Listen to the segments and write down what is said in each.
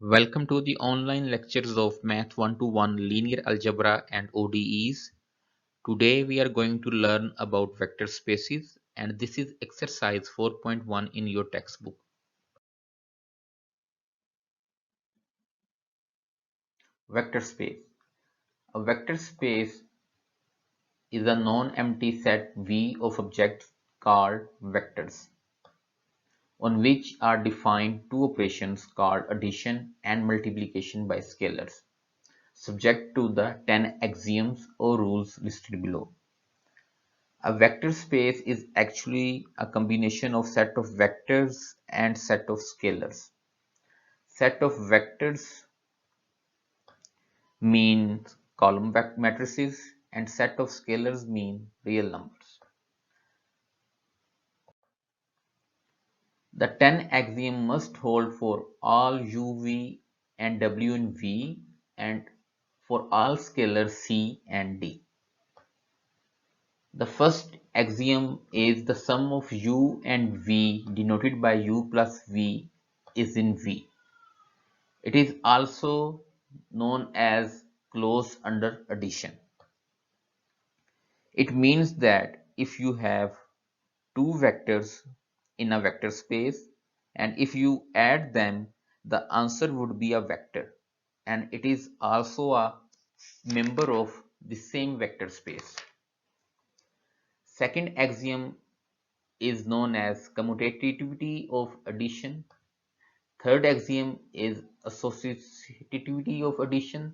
Welcome to the online lectures of Math 1-to-1, Linear Algebra and ODEs. Today we are going to learn about vector spaces and this is exercise 4.1 in your textbook. Vector space. A vector space is a non-empty set V of objects called vectors, on which are defined two operations called addition and multiplication by scalars, subject to the 10 axioms or rules listed below. A vector space is actually a combination of set of vectors and set of scalars. Set of vectors means column matrices and set of scalars mean real numbers. The 10 axiom must hold for all u, v and w in V and for all scalars C and D. The first axiom is the sum of u and v denoted by u plus v is in V. It is also known as close under addition. It means that if you have two vectors in a vector space and if you add them, the answer would be a vector and it is also a member of the same vector space. Second axiom is known as commutativity of addition. Third axiom is associativity of addition.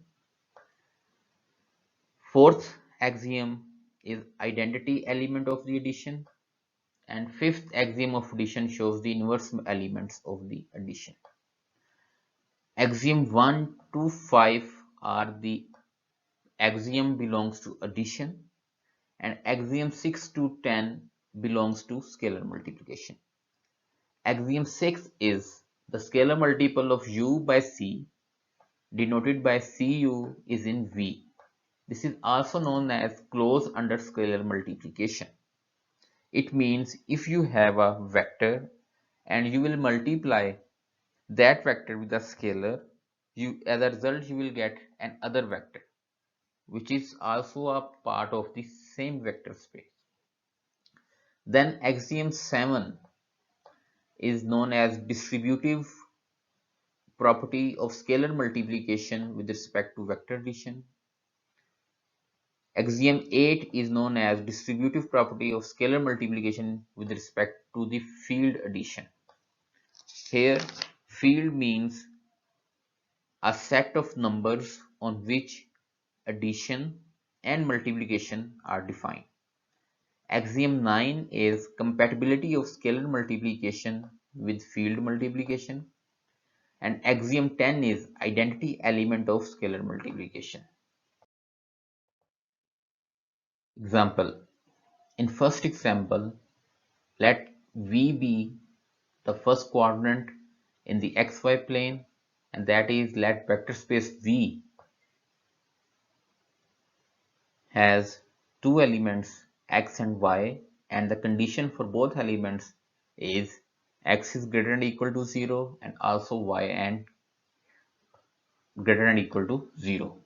Fourth axiom is identity element of the addition. And fifth axiom of addition shows the inverse elements of the addition. Axiom 1 to 5 are the axiom belongs to addition and axiom 6 to 10 belongs to scalar multiplication. Axiom 6 is the scalar multiple of u by c denoted by cu is in V. This is also known as close under scalar multiplication. It means if you have a vector and you will multiply that vector with a scalar, as a result you will get another vector which is also a part of the same vector space. Then axiom 7 is known as distributive property of scalar multiplication with respect to vector addition. Axiom 8 is known as distributive property of scalar multiplication with respect to the field addition. Here, field means a set of numbers on which addition and multiplication are defined. Axiom 9 is compatibility of scalar multiplication with field multiplication. And axiom 10 is identity element of scalar multiplication. Example. In first example, let V be the first coordinate in the xy plane, and that is let vector space V has two elements x and y, and the condition for both elements is x is greater than or equal to 0 and also y and greater than or equal to 0.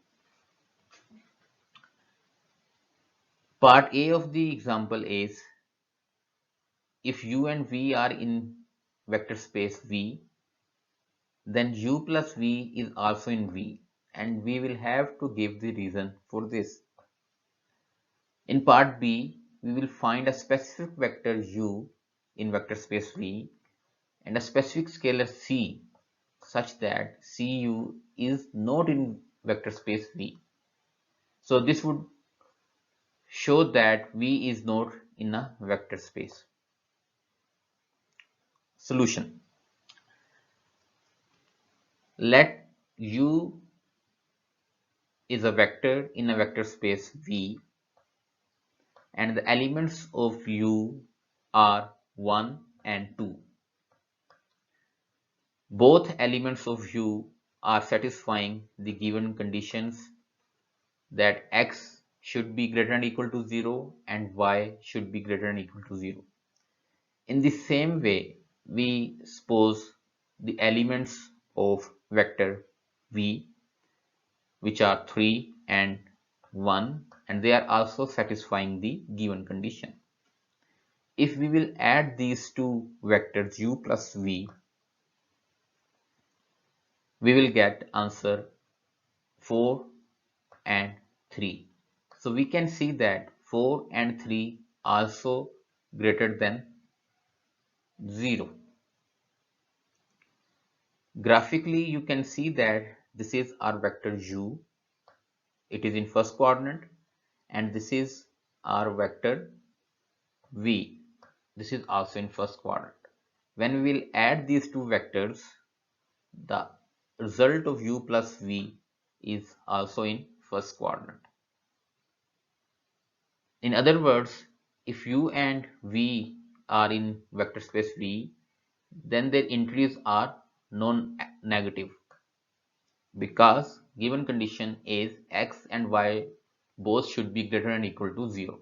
Part A of the example is if u and v are in vector space V, then u plus v is also in V, and we will have to give the reason for this. In part B, we will find a specific vector u in vector space V and a specific scalar c such that cu is not in vector space V. So this would show that V is not in a vector space. Solution. Let u is a vector in a vector space V and the elements of u are 1 and 2. Both elements of u are satisfying the given conditions that x should be greater than or equal to 0 and y should be greater than or equal to 0. In the same way, we suppose the elements of vector v, which are 3 and 1, and they are also satisfying the given condition. If we will add these two vectors u plus v, we will get answer 4 and 3. So we can see that 4 and 3 also greater than 0. Graphically, you can see that this is our vector u. It is in first quadrant, and this is our vector v. This is also in first quadrant. When we will add these two vectors, the result of u plus v is also in first quadrant. In other words, if u and v are in vector space v, then their entries are non-negative, because given condition is x and y both should be greater than or equal to 0.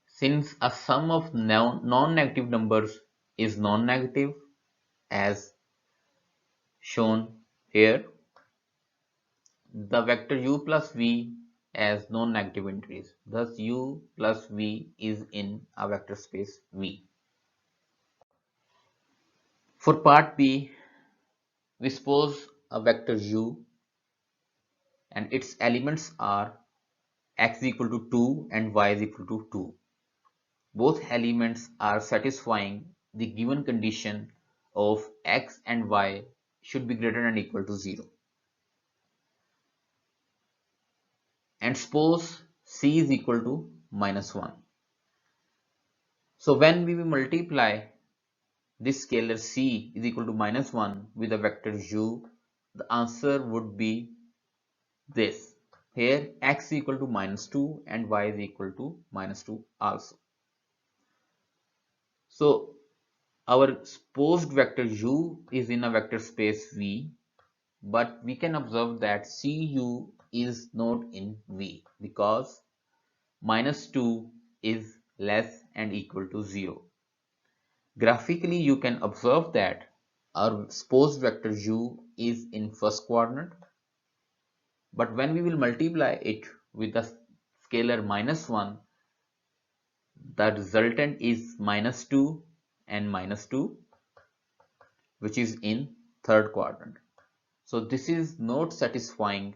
Since a sum of non-negative numbers is non-negative, as shown here, the vector u plus v has non-negative entries. Thus u plus v is in a vector space V. For part B, we suppose a vector u and its elements are x is equal to 2 and y is equal to 2. Both elements are satisfying the given condition of x and y should be greater than or equal to 0. And suppose c is equal to -1. So when we will multiply this scalar c is equal to -1 with the vector u, the answer would be this. Here x is equal to -2 and y is equal to -2 also. So our supposed vector u is in a vector space V, but we can observe that cu is not in V because -2 is less and equal to 0. Graphically, you can observe that our supposed vector u is in first quadrant, but when we will multiply it with the scalar -1, the resultant is -2 and -2, which is in third quadrant. So this is not satisfying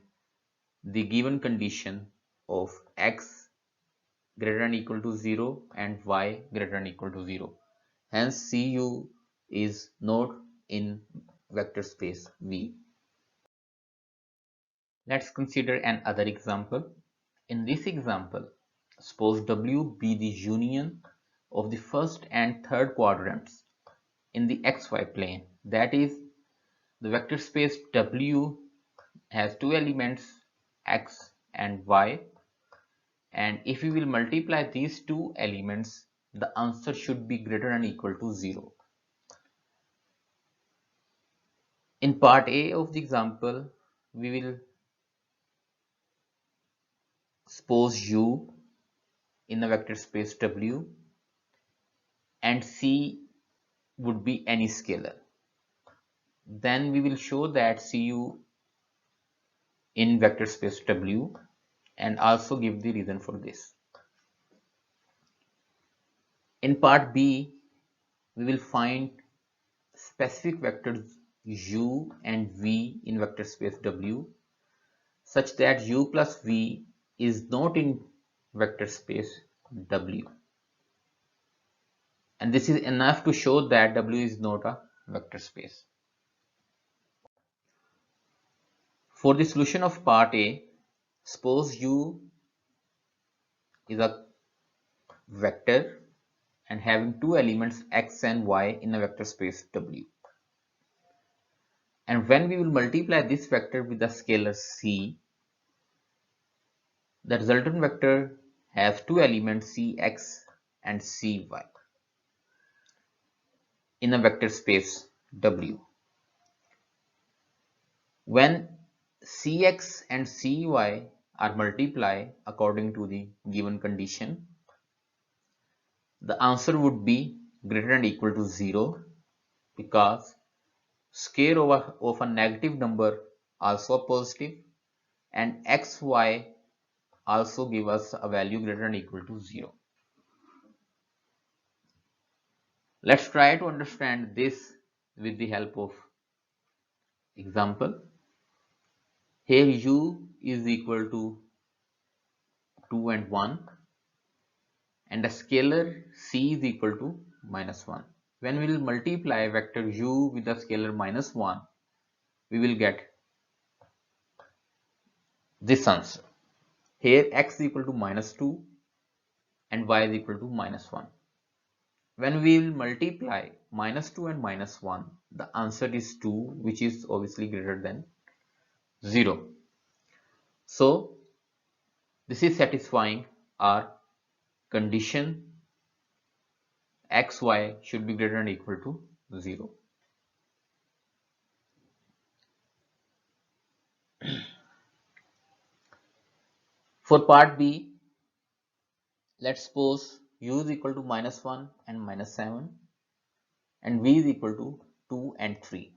the given condition of x greater than or equal to 0 and y greater than or equal to 0. Hence cu is not in vector space V. Let's consider another example. In this example, suppose W be the union of the first and third quadrants in the xy plane. That is, the vector space W has two elements x and y, and if we will multiply these two elements, the answer should be greater than or equal to 0. In part A of the example, we will suppose u in the vector space W and c would be any scalar. Then we will show that cu in vector space W and also give the reason for this. In part B, we will find specific vectors u and v in vector space W such that u plus v is not in vector space W. And this is enough to show that W is not a vector space. For the solution of part A, suppose u is a vector and having two elements x and y in a vector space W. And when we will multiply this vector with the scalar c, the resultant vector has two elements cx and cy in a vector space W. When cx and cy are multiplied according to the given condition, the answer would be greater than or equal to 0 because square of a negative number also positive, and xy also give us a value greater than or equal to 0. Let's try to understand this with the help of example. Here u is equal to 2 and 1, and the scalar c is equal to -1. When we will multiply vector u with the scalar -1, we will get this answer. Here x is equal to -2 and y is equal to -1. When we will multiply -2 and -1, the answer is 2, which is obviously greater than 0. So this is satisfying our condition xy should be greater than or equal to 0. For part B, let's suppose u is equal to -1 and -7 and v is equal to 2 and 3.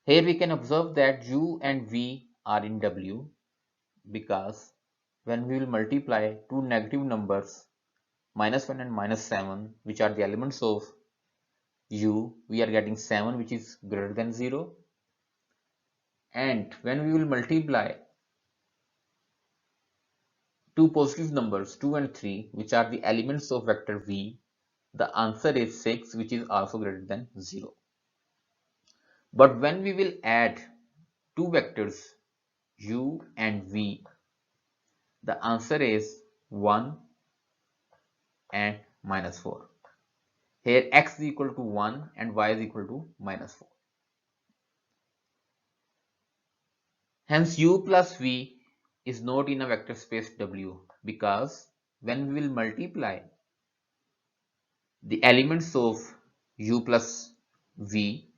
Here we can observe that u and v are in W because when we will multiply two negative numbers -1 and -7, which are the elements of u, we are getting 7, which is greater than 0. And when we will multiply two positive numbers 2 and 3, which are the elements of vector v, the answer is 6, which is also greater than 0. But when we will add two vectors u and v, the answer is 1 and -4. Here x is equal to 1 and y is equal to -4. Hence u plus v is not in a vector space W, because when we will multiply the elements of u plus v,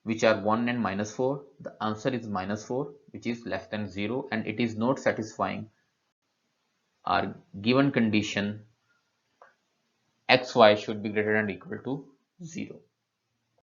which are 1 and -4, the answer is -4, which is less than 0, and it is not satisfying our given condition xy should be greater than or equal to 0.